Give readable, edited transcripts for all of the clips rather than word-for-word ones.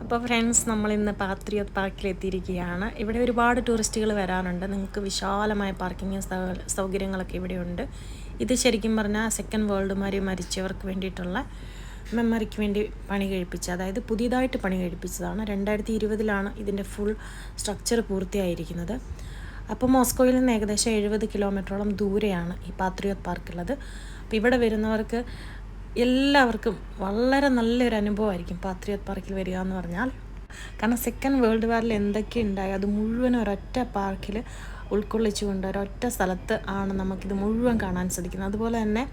അപ്പോൾ ഫ്രണ്ട്സ്, നമ്മളിന്ന് പാത്രിയോത്ത് പാർക്കിലെത്തിയിരിക്കുകയാണ്. ഇവിടെ ഒരുപാട് ടൂറിസ്റ്റുകൾ വരാറുണ്ട്. നിങ്ങൾക്ക് വിശാലമായ പാർക്കിംഗ് സൗകര്യങ്ങളൊക്കെ ഇവിടെയുണ്ട്. ഇത് ശരിക്കും പറഞ്ഞാൽ സെക്കൻഡ് വേൾഡ് വാർ മരിച്ചവർക്ക് വേണ്ടിയിട്ടുള്ള മെമ്മറിക്ക് വേണ്ടി പണി കഴിപ്പിച്ച, അതായത് പുതിയതായിട്ട് പണി കഴിപ്പിച്ചതാണ്. 2020 ഇതിൻ്റെ ഫുൾ സ്ട്രക്ചർ പൂർത്തിയായിരിക്കുന്നത്. അപ്പോൾ മോസ്കോയിൽ നിന്ന് ഏകദേശം 70 കിലോമീറ്ററോളം ദൂരെയാണ് ഈ പാത്രിയോത്ത് പാർക്കുള്ളത്. അപ്പോൾ ഇവിടെ വരുന്നവർക്ക് എല്ലാവർക്കും വളരെ നല്ലൊരു അനുഭവമായിരിക്കും പാത്രിയോത്ത് പാർക്കിൽ വരിക എന്ന് പറഞ്ഞാൽ. കാരണം സെക്കൻഡ് വേൾഡ് വാറിൽ എന്തൊക്കെ ഉണ്ടായി അത് മുഴുവൻ ഒരൊറ്റ പാർക്കിൽ ഉൾക്കൊള്ളിച്ചുകൊണ്ട് ഒരൊറ്റ സ്ഥലത്ത് ആണ് നമുക്കിത് മുഴുവൻ കാണാൻ സാധിക്കുന്നത്. അതുപോലെ തന്നെ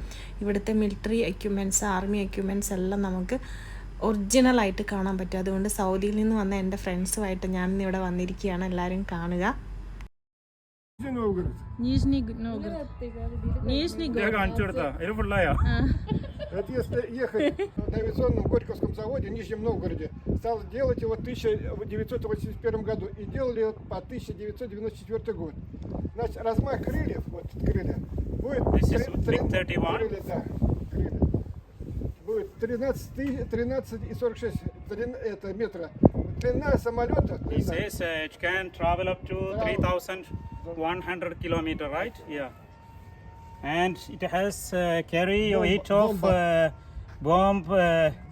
ഇവിടുത്തെ മിലിറ്ററി എക്യുപ്മെൻറ്റ്സ്, ആർമി എക്യുപ്മെൻറ്റ്സ് എല്ലാം നമുക്ക് ഒറിജിനലായിട്ട് കാണാൻ പറ്റും. അതുകൊണ്ട് സൗദിയിൽ നിന്ന് വന്ന എൻ്റെ ഫ്രണ്ട്സുമായിട്ട് ഞാൻ ഇവിടെ വന്നിരിക്കുകയാണ്. എല്ലാവരും കാണുക. Нижний Новгород. Нижний Новгород. Это если ехать на авиационном Горьковском заводе в Нижнем Новгороде, стал делать его в 1981 году и делали его по 1994 год. Значит, размах крыльев, вот крылья, будет 31. Крылья, да, крылья. Будет 13,46 это метра. Длина самолета. He says it can travel up to 3,100 kilometer, right? Yeah. And it has carry weight of bomb.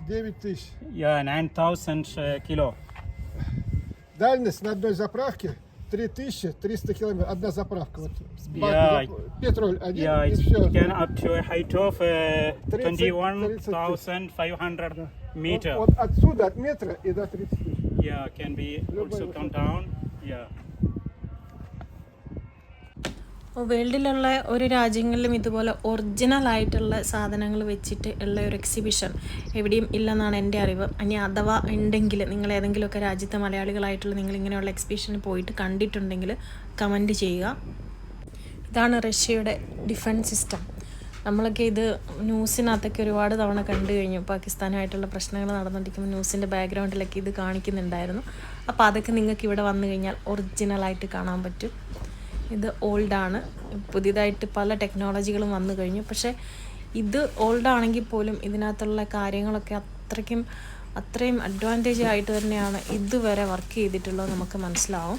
9,000. Yeah, 9,000 kilo. Дальность на одной заправке 3300 километров. Одна заправка. Вот, Yeah. Петроль один Yeah, и it все. can up to a height of 21,500 meter. Вот отсюда, от метра и до 30 тысяч. Yeah, can be also come down. Yeah. വേൾഡിലുള്ള ഒരു രാജ്യങ്ങളിലും ഇതുപോലെ ഒറിജിനലായിട്ടുള്ള സാധനങ്ങൾ വെച്ചിട്ട് ഉള്ള ഒരു exhibition എവിടെയും ഇല്ലെന്നാണ് എൻ്റെ അറിവ്. ഇനി അഥവാ ഉണ്ടെങ്കിൽ നിങ്ങൾ ഏതെങ്കിലുമൊക്കെ രാജ്യത്തെ മലയാളികളായിട്ടുള്ള നിങ്ങൾ ഇങ്ങനെയുള്ള എക്സിബിഷന് പോയിട്ട് കണ്ടിട്ടുണ്ടെങ്കിൽ കമൻറ്റ് ചെയ്യുക. ഇതാണ് റഷ്യയുടെ ഡിഫൻസ് സിസ്റ്റം. നമ്മളൊക്കെ ഇത് ന്യൂസിനകത്തൊക്കെ ഒരുപാട് തവണ കണ്ടു കഴിഞ്ഞു. പാകിസ്ഥാനുമായിട്ടുള്ള പ്രശ്നങ്ങൾ നടന്നുകൊണ്ടിരിക്കുമ്പോൾ ന്യൂസിൻ്റെ ബാക്ക്ഗ്രൗണ്ടിലൊക്കെ ഇത് കാണിക്കുന്നുണ്ടായിരുന്നു. അപ്പോൾ അതൊക്കെ നിങ്ങൾക്ക് ഇവിടെ വന്നു കഴിഞ്ഞാൽ ഒറിജിനലായിട്ട് കാണാൻ പറ്റും. ഇത് ഓൾഡാണ്. പുതിയതായിട്ട് പല ടെക്നോളജികളും വന്നു കഴിഞ്ഞു. പക്ഷേ ഇത് ഓൾഡാണെങ്കിൽ പോലും ഇതിനകത്തുള്ള കാര്യങ്ങളൊക്കെ അത്രയും അഡ്വാൻറ്റേജ് ആയിട്ട് തന്നെയാണ് ഇതുവരെ വർക്ക് ചെയ്തിട്ടുള്ളത് നമുക്ക് മനസ്സിലാവും.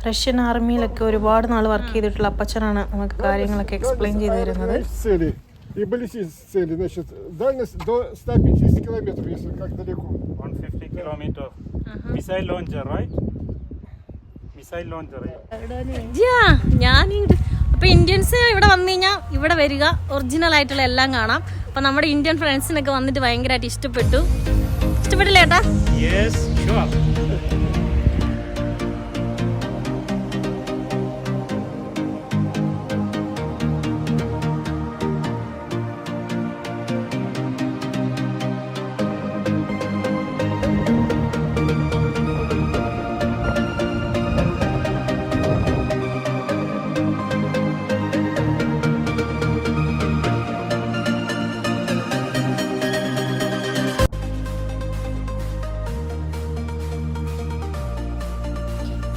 റഷ്യൻ ആർമിയിലൊക്കെ ഒരുപാട് നാൾ വർക്ക് ചെയ്തിട്ടുള്ള അപ്പച്ചനാണ് നമുക്ക് കാര്യങ്ങളൊക്കെ എക്സ്പ്ലെയിൻ ചെയ്തു തരുന്നത്. И баллистические цели, значит, дальность до 150 километров, если как далеко. 150 kilometer. Missile launcher, right? Missile launcher. ഞാൻ അപ്പോൾ ഇന്ത്യൻസ് ഇവിടെ വന്നു കഴിഞ്ഞാൽ ഇവിടെ വരിക, ഒറിജിനൽ ആയിട്ടുള്ള എല്ലാം കാണാം. അപ്പോൾ നമ്മുടെ ഇന്ത്യൻ ഫ്രണ്ട്സിനൊക്കെ വന്നിട്ട് ഭയങ്കരമായിട്ട് ഇഷ്ടപ്പെട്ടില്ലേ ഏട്ടാ? Yes, sure.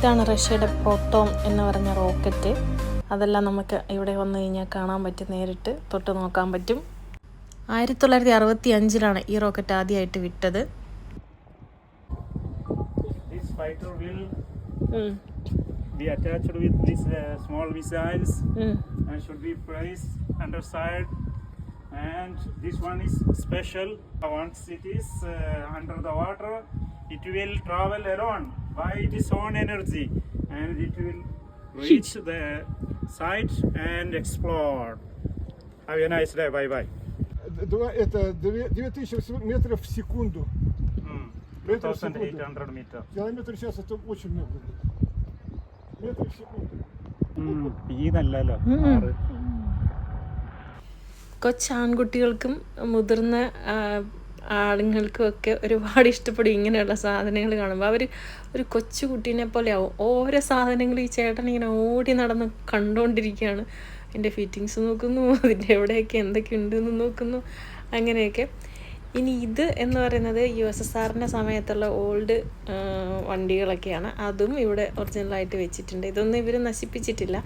ഇതാണ് റഷ്യയുടെ പ്രോട്ടോൺ എന്ന് പറഞ്ഞ റോക്കറ്റ്. അതെല്ലാം നമുക്ക് ഇവിടെ വന്നു കഴിഞ്ഞാൽ കാണാൻ പറ്റും, നേരിട്ട് തൊട്ട് നോക്കാൻ പറ്റും. 1965 ഈ റോക്കറ്റ് ആദ്യമായിട്ട് വിട്ടത്. This fighter will be attached with these small missiles and should be placed underside. And this one is special. Once it is under the water, it will travel alone by its own energy, and it will reach the site and explore. Have a nice day. Bye bye. Это 2000 метров в секунду. 2,800 meters. Километр в час, это очень много. Метр в секунду. ഇതല്ലല്ലോ. കൊച്ചാൺകുട്ടികൾക്കും മുതിർന്ന ആളുകൾക്കും ഒക്കെ ഒരുപാട് ഇഷ്ടപ്പെടും ഇങ്ങനെയുള്ള സാധനങ്ങൾ കാണുമ്പോൾ. അവർ ഒരു കൊച്ചു കുട്ടീനെ പോലെ ആവും. ഓരോ സാധനങ്ങൾ ഈ ചേട്ടൻ ഇങ്ങനെ ഓടി നടന്ന് കണ്ടുകൊണ്ടിരിക്കുകയാണ്. എൻ്റെ ഫിറ്റിങ്സ് നോക്കുന്നു, അതിൻ്റെ എവിടെയൊക്കെ എന്തൊക്കെ ഉണ്ടെന്ന് നോക്കുന്നു, അങ്ങനെയൊക്കെ. ഇനി ഇത് എന്ന് പറയുന്നത് USSRൻ്റെ സമയത്തുള്ള ഓൾഡ് വണ്ടികളൊക്കെയാണ്. അതും ഇവിടെ ഒറിജിനലായിട്ട് വെച്ചിട്ടുണ്ട്. ഇതൊന്നും ഇവർ നശിപ്പിച്ചിട്ടില്ല.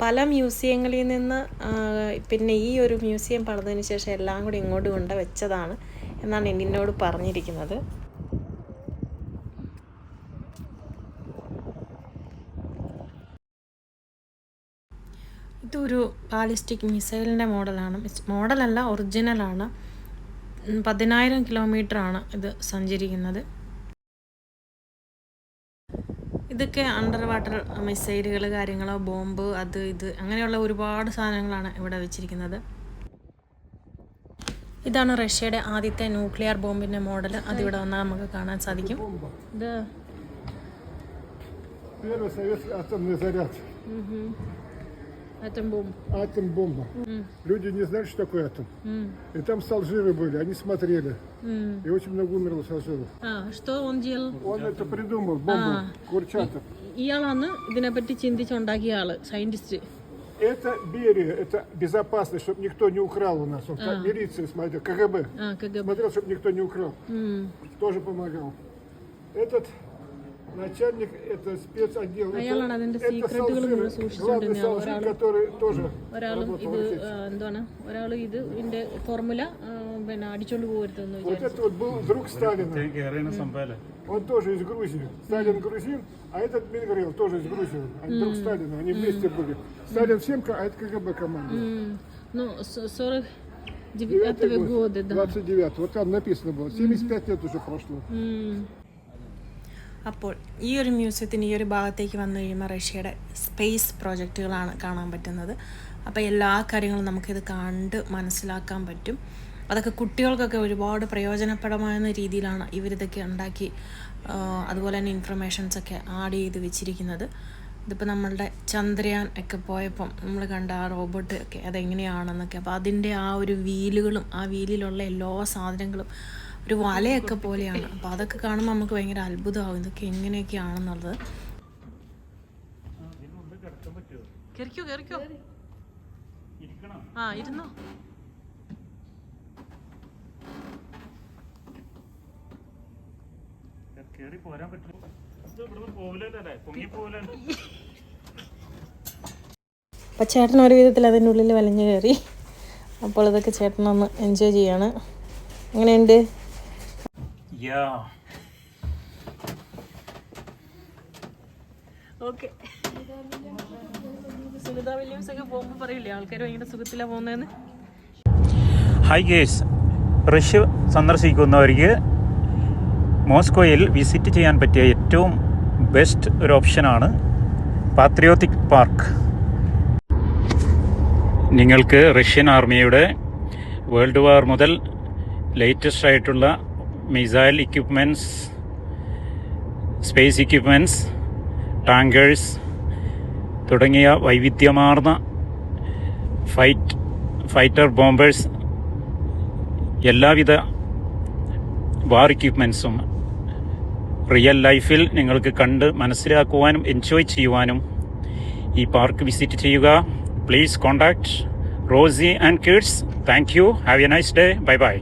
പല മ്യൂസിയങ്ങളിൽ നിന്ന് പിന്നെ ഈ ഒരു മ്യൂസിയം പണിതതിന് ശേഷം എല്ലാം കൂടി ഇങ്ങോട്ട് കൊണ്ട് വെച്ചതാണ് എന്നാണ് എന്നോട് പറഞ്ഞിരിക്കുന്നത്. ഇതൊരു ബാലിസ്റ്റിക് മിസൈലിൻ്റെ മോഡലാണ്. മോഡലല്ല, ഒറിജിനലാണ്. 10,000 കിലോമീറ്ററാണ് ഇത് സഞ്ചരിക്കുന്നത്. ഇതൊക്കെ അണ്ടർ വാട്ടർ മിസൈലുകൾ, കാര്യങ്ങളോ, ബോംബ്, അത് ഇത് അങ്ങനെയുള്ള ഒരുപാട് സാധനങ്ങളാണ് ഇവിടെ വെച്ചിരിക്കുന്നത്. ഇതാണ് റഷ്യയുടെ ആദ്യത്തെ ന്യൂക്ലിയർ ബോംബിൻ്റെ മോഡൽ. അതിവിടെ വന്നാൽ നമുക്ക് കാണാൻ സാധിക്കും. Да. Первый советский атомный заряд. Атом бомба. Атом-бомба. Люди не знали, что такое атом. И там салжиры были, они смотрели. И очень много умерло салжиров. Что он делал? Он это придумал, бомбу Курчатов. ഇയാളാണ് ഇതിനെപ്പറ്റി ചിന്തിച്ചുണ്ടാക്കിയ ആള്, സയന്റിസ്റ്റ്. Это Берия, это безопасность, чтобы никто не украл у нас. Он как милиция смотрел, КГБ. КГБ. Смотрел, чтобы никто не украл. Тоже помогал. Этот начальник, это спецотдел. അയാളാണ് അതിന്റെ Это സീക്രട്ടുകൾ салжиры, മുഴുവൻ главный സൂക്ഷിച്ചുകൊണ്ടിരുന്ന салжир, который тоже ഒരാളും работал ഇത് в Росетте. എന്താണ് ഒരാള് ഇതിന്റെ ഫോർമുല പിന്നെ അടിച്ചോണ്ട് പോകരുതെന്ന് Вот വിചാരിച്ചു. это вот был друг Сталина. Он тоже из Грузии. Сталин грузин, а этот Мильгрел тоже из Грузии. Они друг Сталина, они вместе были. Сталин всем, а это КГБ команда. Ну, 49 годы, да. 29. Вот там написано было. 75 лет уже прошло. അപ്പോൾ ഈ ഒരു മ്യൂസിയത്തിന് ഈ ഒരു ഭാഗത്തേക്ക് വന്നു കഴിയുമ്പോൾ റഷ്യയുടെ സ്പേസ് പ്രോജക്റ്റുകളാണ് കാണാൻ പറ്റുന്നത്. അപ്പോൾ എല്ലാ കാര്യങ്ങളും നമുക്കിത് കണ്ട് മനസ്സിലാക്കാൻ പറ്റും. അതൊക്കെ കുട്ടികൾക്കൊക്കെ ഒരുപാട് പ്രയോജനപ്രദമായ രീതിയിലാണ് ഇവരിതൊക്കെ ഉണ്ടാക്കി അതുപോലെ തന്നെ ഇൻഫർമേഷൻസൊക്കെ ആഡ് ചെയ്ത് വെച്ചിരിക്കുന്നത്. ഇതിപ്പോൾ നമ്മളുടെ ചന്ദ്രയാൻ ഒക്കെ പോയപ്പം നമ്മൾ കണ്ട ആ റോബോട്ട് ഒക്കെ അതെങ്ങനെയാണെന്നൊക്കെ, അപ്പോൾ അതിൻ്റെ ആ ഒരു വീലുകളും ആ വീലിലുള്ള എല്ലാ സാധനങ്ങളും ഒരു വലയൊക്കെ പോലെയാണ്. അപ്പോൾ അതൊക്കെ കാണുമ്പോൾ നമുക്ക് ഭയങ്കര അത്ഭുതമാകും, ഇതൊക്കെ എങ്ങനെയൊക്കെയാണെന്നുള്ളത്. കേറിക്കോ ഇരുന്നോ. അപ്പോൾ ചേട്ടൻ ഒരു വിധത്തിൽ അതിൻ്റെ ഉള്ളിൽ വലിഞ്ഞു കയറി. അപ്പോൾ ഇതൊക്കെ ചേട്ടനൊന്ന് എൻജോയ് ചെയ്യാണ്. എങ്ങനെയുണ്ട്? ഓക്കെ. സുനിത വില്യംസ് ഒക്കെ പോകുമ്പോൾ പറയില്ലേ ആൾക്കാർ ഭയങ്കര സുഖത്തിലാണ് പോകുന്നതെന്ന്. ഹായ് ഗേസ്, റഷ്യ സന്ദർശിക്കുന്നവർക്ക് മോസ്കോയിൽ വിസിറ്റ് ചെയ്യാൻ പറ്റിയ ഏറ്റവും ബെസ്റ്റ് ഒരു ഓപ്ഷനാണ് പാട്രിയോട്ടിക് പാർക്ക്. നിങ്ങൾക്ക് റഷ്യൻ ആർമിയുടെ വേൾഡ് വാർ മുതൽ ലേറ്റസ്റ്റ് ആയിട്ടുള്ള missile equipments, space equipments, tankers തുടങ്ങിയ വൈവിധ്യമാർന്ന ഫൈറ്റർ ബോംബേഴ്സ്, എല്ലാവിധ വാർ എക്യുപ്മെൻറ്റ്സും റിയൽ ലൈഫിൽ നിങ്ങൾക്ക് കണ്ട് മനസ്സിലാക്കുവാനും എൻജോയ് ചെയ്യുവാനും ഈ പാർക്ക് വിസിറ്റ് ചെയ്യുക. Please contact Rosie and kids. Thank you. Have a nice day. Bye by.